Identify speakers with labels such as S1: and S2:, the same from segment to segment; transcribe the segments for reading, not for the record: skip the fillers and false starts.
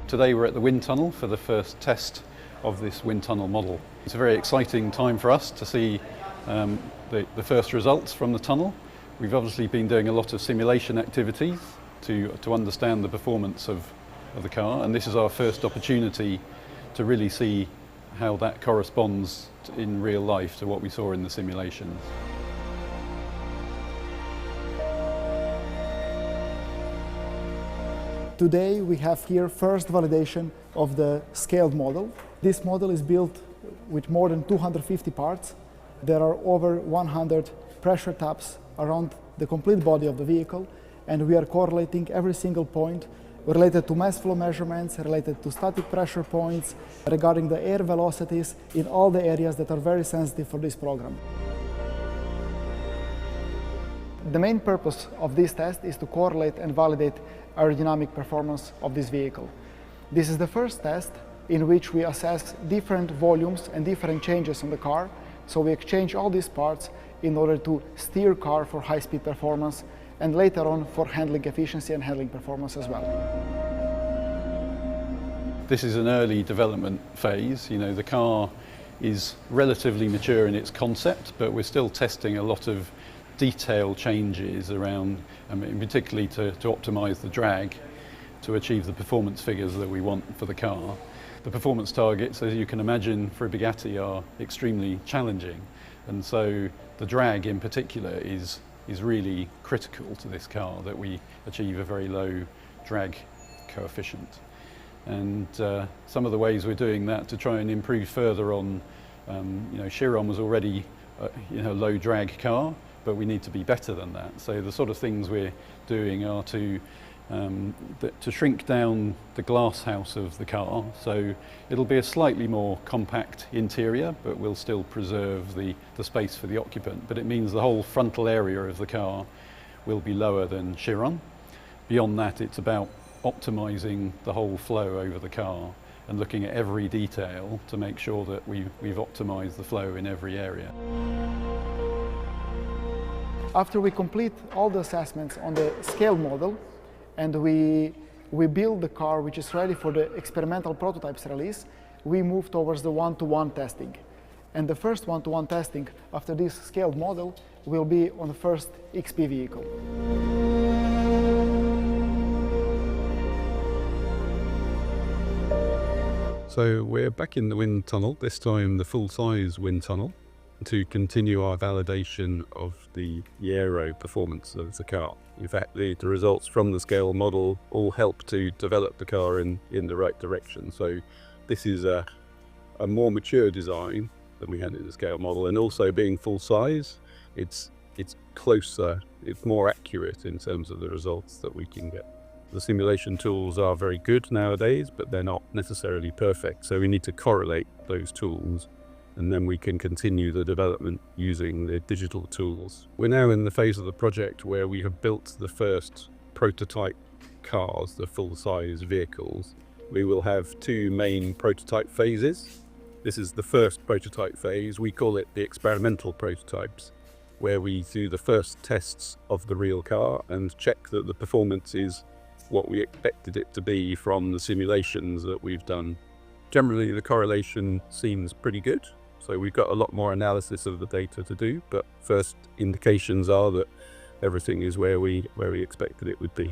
S1: Today we're at the wind tunnel for the first test of this wind tunnel model. It's a very exciting time for us to see the first results from the tunnel. We've obviously been doing a lot of simulation activities to understand the performance of the car, and this is our first opportunity to really see how that corresponds in real life to what we saw in the simulations.
S2: Today we have here first validation of the scaled model. This model is built with more than 250 parts. There are over 100 pressure taps around the complete body of the vehicle, and we are correlating every single point related to mass flow measurements, related to static pressure points, regarding the air velocities in all the areas that are very sensitive for this program. The main purpose of this test is to correlate and validate aerodynamic performance of this vehicle. This is the first test in which we assess different volumes and different changes on the car. So we exchange all these parts in order to steer car for high-speed performance and later on for handling efficiency and handling performance as well.
S1: This is an early development phase. You know, the car is relatively mature in its concept, but we're still testing a lot of detail changes around, particularly to optimize the drag to achieve the performance figures that we want for the car. The performance targets, as you can imagine, for a Bugatti are extremely challenging, and so the drag in particular is really critical to this car, that we achieve a very low drag coefficient. And some of the ways we're doing that to try and improve further on, Chiron was already a low drag car, but we need to be better than that. So the sort of things we're doing are to shrink down the glass house of the car. So it'll be a slightly more compact interior, but we'll still preserve the space for the occupant. But it means the whole frontal area of the car will be lower than Chiron. Beyond that, it's about optimizing the whole flow over the car and looking at every detail to make sure that we've optimized the flow in every area.
S2: After we complete all the assessments on the scale model and we build the car which is ready for the experimental prototypes release, we move towards the one-to-one testing. And the first one-to-one testing after this scaled model will be on the first XP vehicle.
S3: So we're back in the wind tunnel, this time the full-size wind tunnel, to continue our validation of the aero performance of the car. In fact, the results from the scale model all help to develop the car in the right direction. So this is a more mature design than we had in the scale model, and also being full size, it's closer, it's more accurate in terms of the results that we can get. The simulation tools are very good nowadays, but they're not necessarily perfect. So we need to correlate those tools, and then we can continue the development using the digital tools. We're now in the phase of the project where we have built the first prototype cars, the full-size vehicles. We will have two main prototype phases. This is the first prototype phase. We call it the experimental prototypes, where we do the first tests of the real car and check that the performance is what we expected it to be from the simulations that we've done. Generally, the correlation seems pretty good. So we've got a lot more analysis of the data to do, but first indications are that everything is where we expected it would be.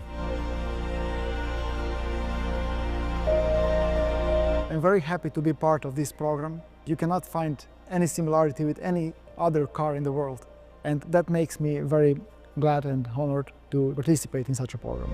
S2: I'm very happy to be part of this program. You cannot find any similarity with any other car in the world, and that makes me very glad and honored to participate in such a program.